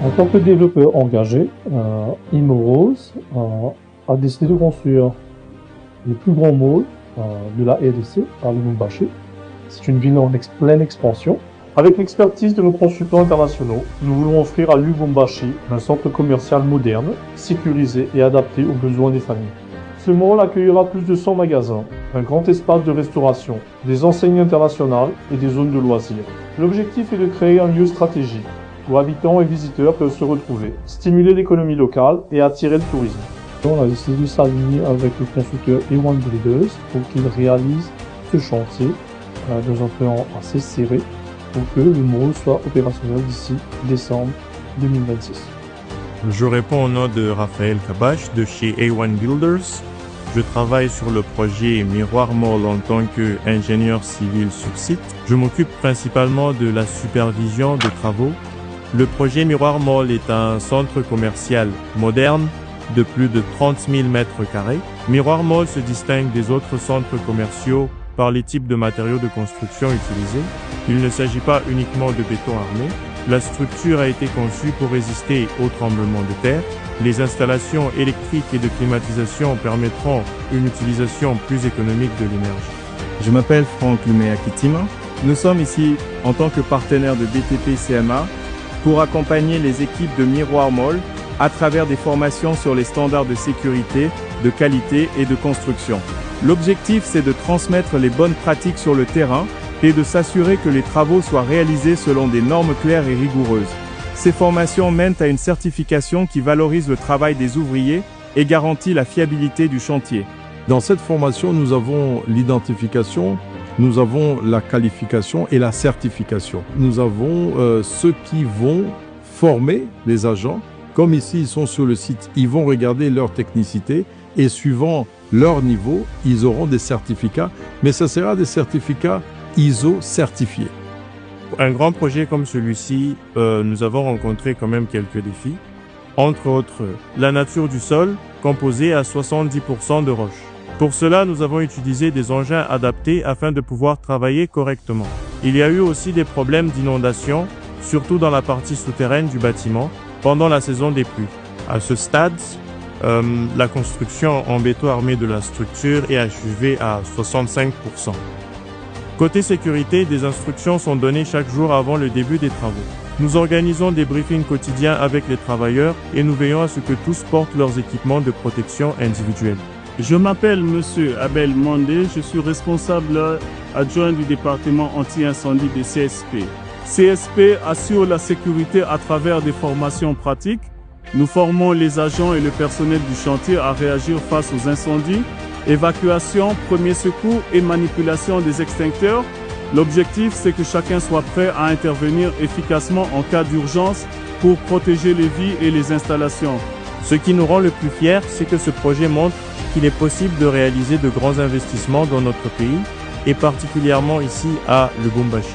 En tant que développeur engagé, Imorose a décidé de construire le plus grand mall de la RDC à Lubumbashi. C'est une ville en pleine expansion. Avec l'expertise de nos consultants internationaux, nous voulons offrir à Lubumbashi un centre commercial moderne, sécurisé et adapté aux besoins des familles. Ce mall accueillera plus de 100 magasins, un grand espace de restauration, des enseignes internationales et des zones de loisirs. L'objectif est de créer un lieu stratégique où habitants et visiteurs peuvent se retrouver, stimuler l'économie locale et attirer le tourisme. On a décidé de s'aligner avec le constructeur A1 Builders pour qu'il réalise ce chantier dans un plan assez serré pour que le mall soit opérationnel d'ici décembre 2026. Je réponds au nom de Raphaël Kabash de chez A1 Builders. Je travaille sur le projet Miroir Mall en tant qu'ingénieur civil sur site. Je m'occupe principalement de la supervision des travaux. Le projet Miroir Mall est un centre commercial moderne de plus de 30 000 m². Miroir Mall se distingue des autres centres commerciaux par les types de matériaux de construction utilisés. Il ne s'agit pas uniquement de béton armé. La structure a été conçue pour résister aux tremblements de terre. Les installations électriques et de climatisation permettront une utilisation plus économique de l'énergie. Je m'appelle Franck Lumea-Kitima. Nous sommes ici en tant que partenaire de BTP CMA pour accompagner les équipes de Miroir Mall à travers des formations sur les standards de sécurité, de qualité et de construction. L'objectif, c'est de transmettre les bonnes pratiques sur le terrain et de s'assurer que les travaux soient réalisés selon des normes claires et rigoureuses. Ces formations mènent à une certification qui valorise le travail des ouvriers et garantit la fiabilité du chantier. Dans cette formation, nous avons l'identification, nous avons la qualification et la certification. Nous avons ceux qui vont former les agents. Comme ici, ils sont sur le site, ils vont regarder leur technicité et suivant leur niveau, ils auront des certificats, mais ce sera des certificats ISO certifiés. Pour un grand projet comme celui-ci, nous avons rencontré quand même quelques défis. Entre autres, la nature du sol, composée à 70% de roches. Pour cela, nous avons utilisé des engins adaptés afin de pouvoir travailler correctement. Il y a eu aussi des problèmes d'inondation, surtout dans la partie souterraine du bâtiment, pendant la saison des pluies. À ce stade, la construction en béton armé de la structure est achevée à 65%. Côté sécurité, des instructions sont données chaque jour avant le début des travaux. Nous organisons des briefings quotidiens avec les travailleurs et nous veillons à ce que tous portent leurs équipements de protection individuelle. Je m'appelle Monsieur Abel Mandé, je suis responsable adjoint du département anti-incendie des CSP. CSP assure la sécurité à travers des formations pratiques. Nous formons les agents et le personnel du chantier à réagir face aux incendies, évacuation, premiers secours et manipulation des extincteurs. L'objectif, c'est que chacun soit prêt à intervenir efficacement en cas d'urgence pour protéger les vies et les installations. Ce qui nous rend le plus fiers, c'est que ce projet montre qu'il est possible de réaliser de grands investissements dans notre pays et particulièrement ici à Lubumbashi.